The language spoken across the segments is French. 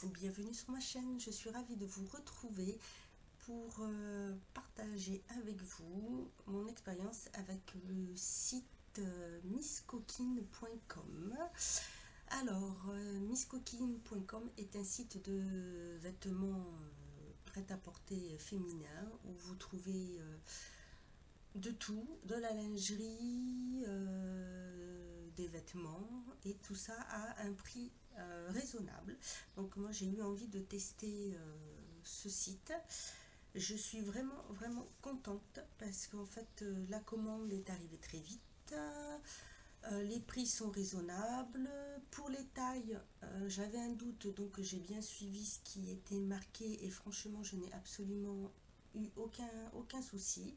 Bienvenue sur ma chaîne, je suis ravie de vous retrouver pour partager avec vous mon expérience avec le site misscoquine.com. Alors, misscoquine.com est un site de vêtements prêt-à-porter féminin où vous trouvez de tout, de la lingerie, des vêtements et tout ça à un prix raisonnable. Donc moi j'ai eu envie de tester ce site. Je suis vraiment contente parce qu'en fait la commande est arrivée très vite. Les prix sont raisonnables. Pour les tailles, j'avais un doute, donc j'ai bien suivi ce qui était marqué et franchement je n'ai absolument eu aucun souci.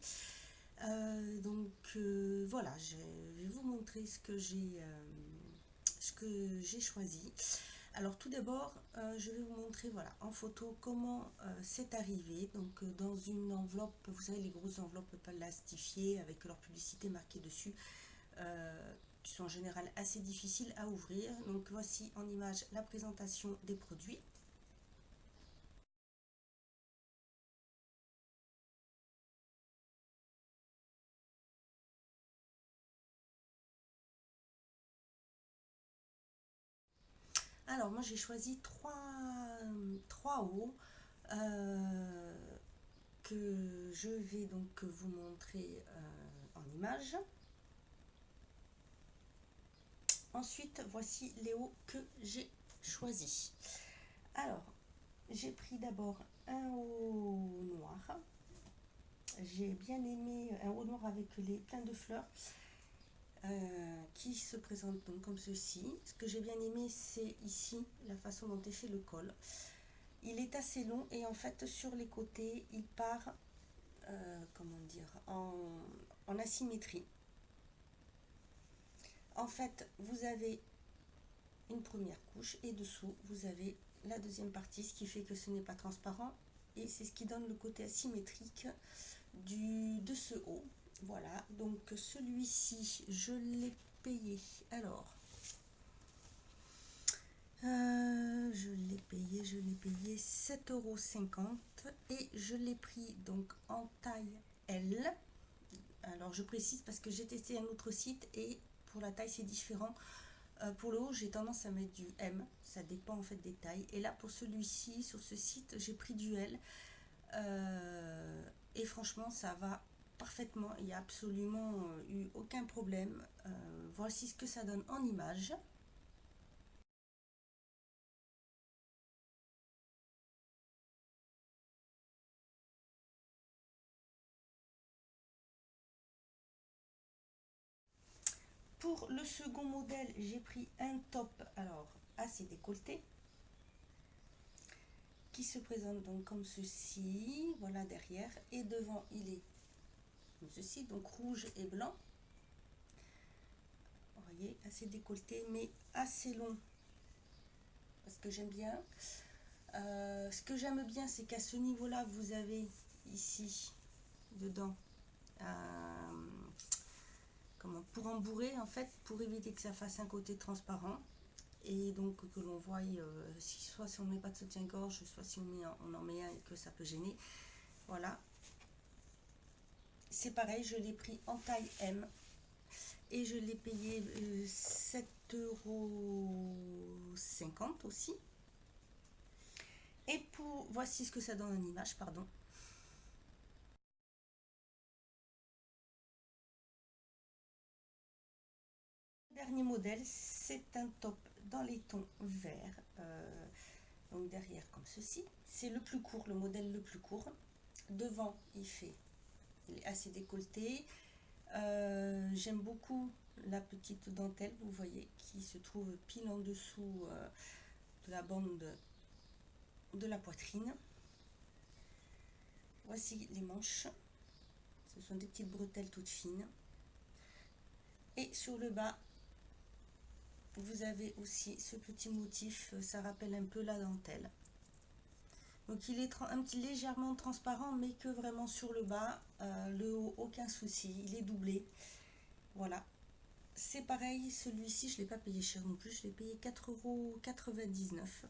Voilà, je vais vous montrer ce que j'ai choisi. Alors tout d'abord, je vais vous montrer voilà, en photo comment c'est arrivé. Donc dans une enveloppe, vous savez les grosses enveloppes plastifiées avec leur publicité marquée dessus, qui sont en général assez difficiles à ouvrir. Donc voici en image la présentation des produits. Alors moi j'ai choisi trois hauts que je vais donc vous montrer en image. Ensuite, voici les hauts que j'ai choisis. Alors, j'ai pris d'abord un haut noir. J'ai bien aimé un haut noir avec les plein de fleurs qui se présente donc comme ceci. Ce que j'ai bien aimé, c'est ici la façon dont est fait le col. Il est assez long et en fait sur les côtés, il part comment dire en asymétrie. En fait, vous avez une première couche et dessous, vous avez la deuxième partie, ce qui fait que ce n'est pas transparent et c'est ce qui donne le côté asymétrique de ce haut. Voilà, donc celui-ci, je l'ai payé. Alors, je l'ai payé 7,50 € et je l'ai pris donc en taille L. Alors je précise parce que j'ai testé un autre site et pour la taille c'est différent. Pour le haut j'ai tendance à mettre du M, ça dépend en fait des tailles. Et là pour celui-ci, sur ce site, j'ai pris du L. Et franchement ça va parfaitement, il n'y a absolument eu aucun problème. Voici ce que ça donne en image. Pour le second modèle, j'ai pris un top alors assez décolleté qui se présente donc comme ceci, voilà derrière, et devant il est comme ceci, donc rouge et blanc. Vous voyez, assez décolleté mais assez long parce que j'aime bien. Ce que j'aime bien, c'est qu'à ce niveau-là, vous avez ici dedans pour embourrer en fait, pour éviter que ça fasse un côté transparent et donc que l'on voie soit si on ne met pas de soutien-gorge, soit si on en met un et que ça peut gêner. Voilà, c'est pareil, je l'ai pris en taille M et je l'ai payé 7,50 € aussi. Et voici ce que ça donne en image, pardon. Dernier modèle, c'est un top dans les tons verts, donc derrière comme ceci. C'est le plus court, le modèle le plus court. Devant, il est assez décolleté. J'aime beaucoup la petite dentelle, vous voyez, qui se trouve pile en dessous de la bande de la poitrine. Voici les manches. Ce sont des petites bretelles toutes fines. Et sur le bas, vous avez aussi ce petit motif, ça rappelle un peu la dentelle. Donc il est un petit légèrement transparent, mais que vraiment sur le bas, le haut, aucun souci, il est doublé. Voilà. C'est pareil, celui-ci, je ne l'ai pas payé cher non plus, je l'ai payé 4,99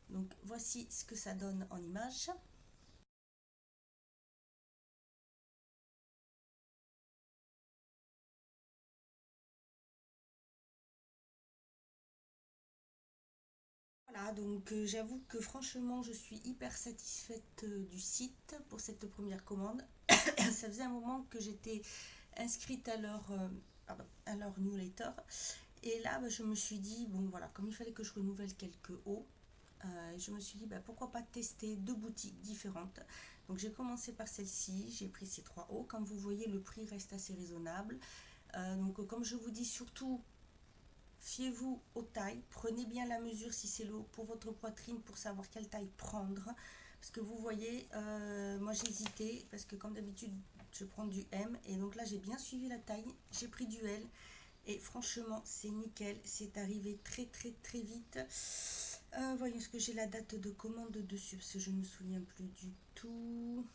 €. Donc voici ce que ça donne en image. Voilà, donc j'avoue que franchement je suis hyper satisfaite du site pour cette première commande. Ça faisait un moment que j'étais inscrite à leur newsletter. Et là, bah, je me suis dit, bon voilà, comme il fallait que je renouvelle quelques hauts, je me suis dit, bah, pourquoi pas tester deux boutiques différentes. Donc j'ai commencé par celle-ci, j'ai pris ces trois hauts. Comme vous voyez, le prix reste assez raisonnable. Donc comme je vous dis, surtout, fiez-vous aux tailles. Prenez bien la mesure si c'est le haut pour votre poitrine pour savoir quelle taille prendre. Parce que vous voyez, moi j'ai hésité parce que comme d'habitude, je prends du M. Et donc là, j'ai bien suivi la taille. J'ai pris du L. Et franchement, c'est nickel. C'est arrivé très très très vite. Voyons ce que j'ai la date de commande dessus parce que je ne me souviens plus du tout.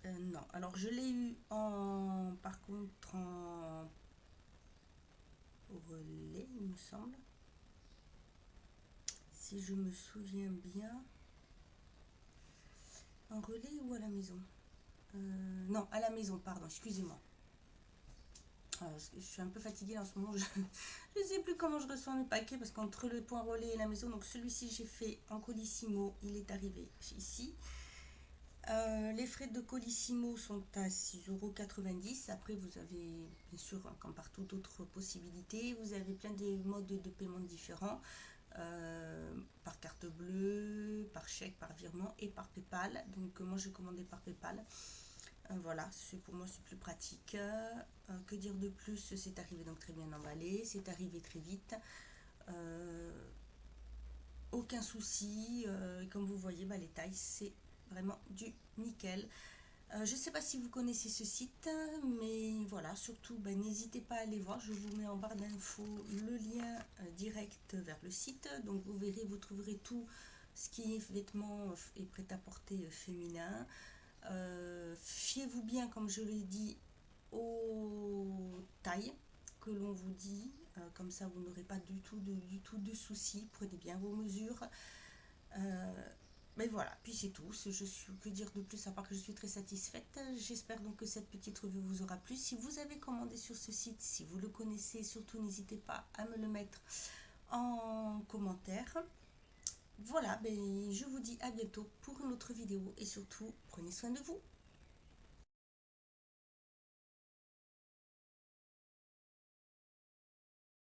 Non, alors je l'ai eu en, par contre en relais, il me semble. Si je me souviens bien, en relais ou à la maison. Non, à la maison, pardon, excusez-moi. Je suis un peu fatiguée en ce moment, je ne sais plus comment je reçois mes paquets parce qu'entre le point relais et la maison, donc celui-ci j'ai fait en Colissimo, il est arrivé ici. Les frais de Colissimo sont à 6,90 €. Après, vous avez, bien sûr, comme partout, d'autres possibilités. Vous avez plein de modes de paiement différents. Par carte bleue, par chèque, par virement et par PayPal. Donc, moi, j'ai commandé par PayPal. Voilà, pour moi, c'est plus pratique. Que dire de plus? C'est arrivé donc très bien emballé. C'est arrivé très vite. Aucun souci. Comme vous voyez, bah, les tailles, c'est vraiment du nickel. Je ne sais pas si vous connaissez ce site, mais voilà, surtout n'hésitez pas à aller voir. Je vous mets en barre d'infos le lien direct vers le site. Donc vous verrez, vous trouverez tout ce qui est vêtements et prêt-à-porter féminin. Fiez-vous bien, comme je l'ai dit, aux tailles que l'on vous dit. Comme ça, vous n'aurez pas du tout de soucis. Prenez bien vos mesures. Mais voilà, puis c'est tout. Que dire de plus à part que je suis très satisfaite. J'espère donc que cette petite revue vous aura plu. Si vous avez commandé sur ce site, si vous le connaissez, surtout n'hésitez pas à me le mettre en commentaire. Voilà, je vous dis à bientôt pour une autre vidéo et surtout prenez soin de vous.